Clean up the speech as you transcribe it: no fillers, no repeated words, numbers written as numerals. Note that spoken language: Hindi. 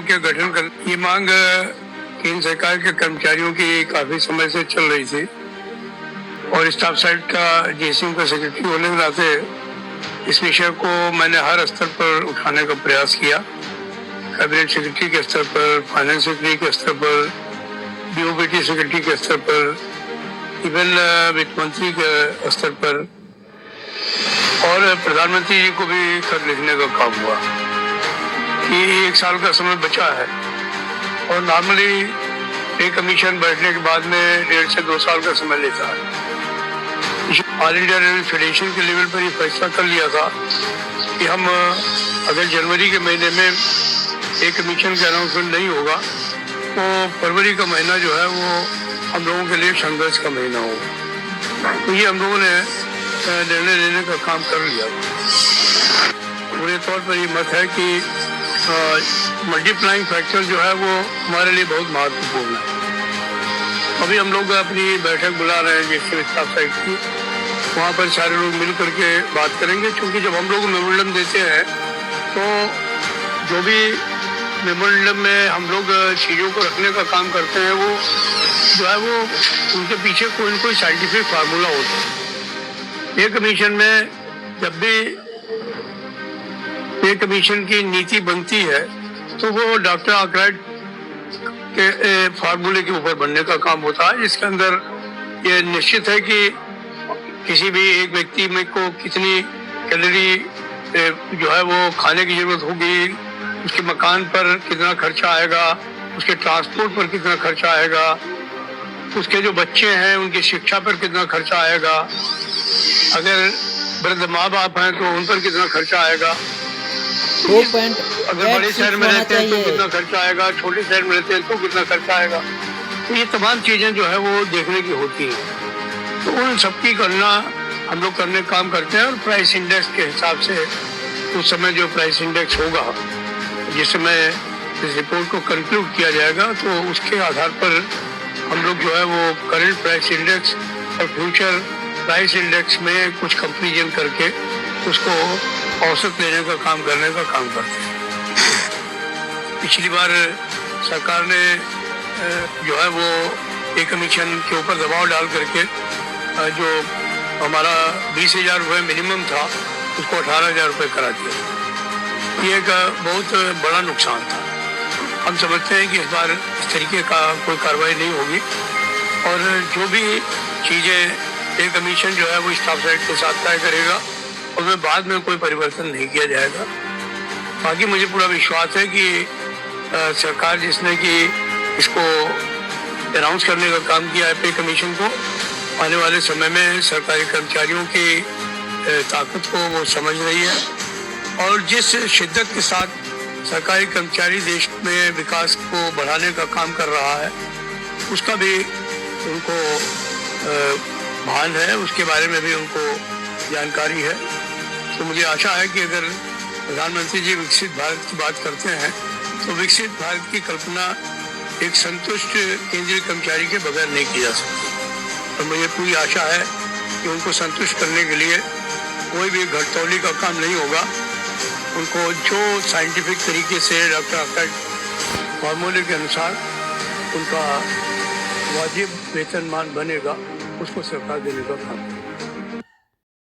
के गठन कर ये मांग केंद्र सरकार के कर्मचारियों की काफी समय से चल रही थी और स्टाफ साइड का जेसीएम का सेक्रेटरी होने के नाते इस विषय को मैंने हर स्तर पर उठाने का प्रयास किया। कैबिनेट सेक्रेटरी के स्तर पर, फाइनेंस सेक्रेटरी के स्तर पर, बीओबीटी सेक्रेटरी के स्तर पर, इवन वित्त मंत्री के स्तर पर और प्रधानमंत्री जी को भी खत लिखने का काम हुआ कि 1 साल का समय बचा है और नॉर्मली पे कमीशन बैठने के बाद में 1.5 से 2 साल का समय लेता है। ऑल इंडिया रेलवे फेडरेशन के लेवल पर ये फैसला कर लिया था कि हम अगर जनवरी के महीने में पे कमीशन का अनाउंसमेंट नहीं होगा तो फरवरी का महीना जो है वो हम लोगों के लिए संघर्ष का महीना होगा। तो ये हम लोगों ने निर्णय लेने का काम कर लिया। पूरे तौर पर ये मत है कि मल्टीप्लाइंग फैक्टर जो है वो हमारे लिए बहुत महत्वपूर्ण है। अभी हम लोग अपनी बैठक बुला रहे हैं जैसे स्टाफ साइड की, वहाँ पर सारे लोग मिल करके बात करेंगे, क्योंकि जब हम लोग मेमोरेंडम देते हैं तो जो भी मेमोरेंडम में हम लोग चीज़ों को रखने का काम करते हैं वो जो है वो उनके पीछे कोई न कोई साइंटिफिक फार्मूला होता है। पे कमीशन में जब भी पे कमीशन की नीति बनती है तो वो डॉक्टर आर्कराइट के फार्मूले के ऊपर बनने का काम होता है, जिसके अंदर ये निश्चित है कि किसी भी एक व्यक्ति में को कितनी कैलोरी जो है वो खाने की जरूरत होगी, उसके मकान पर कितना खर्चा आएगा, उसके ट्रांसपोर्ट पर कितना खर्चा आएगा, उसके जो बच्चे हैं उनकी शिक्षा पर कितना खर्चा आएगा, अगर वृद्ध माँ बाप हैं तो उन पर कितना खर्चा आएगा, अगर बड़े शहर में रहते हैं तो कितना खर्चा आएगा, छोटे शहर में रहते हैं तो कितना खर्चा आएगा। तो ये तमाम चीजें जो है वो देखने की होती हैं। तो उन सबकी गणना हम लोग करने का काम करते हैं और प्राइस इंडेक्स के हिसाब से उस समय जो प्राइस इंडेक्स होगा, जिस समय इस रिपोर्ट को कंक्लूड किया जाएगा, तो उसके आधार पर हम लोग जो है वो करंट प्राइस इंडेक्स और फ्यूचर प्राइस इंडेक्स में कुछ कंपेरिजन करके उसको औसत लेने का काम करने का काम करते हैं। पिछली बार सरकार ने जो है वो पे कमीशन के ऊपर दबाव डाल करके जो हमारा 20,000 रुपये मिनिमम था उसको 18,000 रुपये करा दिया। ये एक बहुत बड़ा नुकसान था। हम समझते हैं कि इस बार इस तरीके का कोई कार्रवाई नहीं होगी और जो भी चीज़ें पे कमीशन जो है वो स्टाफ साइड के साथ तय करेगा उसमें बाद में कोई परिवर्तन नहीं किया जाएगा। बाकी मुझे पूरा विश्वास है कि सरकार जिसने कि इसको अनाउंस करने का काम किया है पे कमीशन को, आने वाले समय में सरकारी कर्मचारियों की ताकत को वो समझ रही है और जिस शिद्दत के साथ सरकारी कर्मचारी देश में विकास को बढ़ाने का काम कर रहा है उसका भी उनको भान है, उसके बारे में भी उनको जानकारी है। तो मुझे आशा है कि अगर प्रधानमंत्री जी विकसित भारत की बात करते हैं तो विकसित भारत की कल्पना एक संतुष्ट केंद्रीय कर्मचारी के बगैर नहीं की जा सकती। तो मुझे पूरी आशा है कि उनको संतुष्ट करने के लिए कोई भी घटतौली का काम नहीं होगा। उनको जो साइंटिफिक तरीके से डॉक्टर आर्कराइट फार्मूले के अनुसार उनका वाजिब वेतनमान बनेगा उसको सरकार देने का काम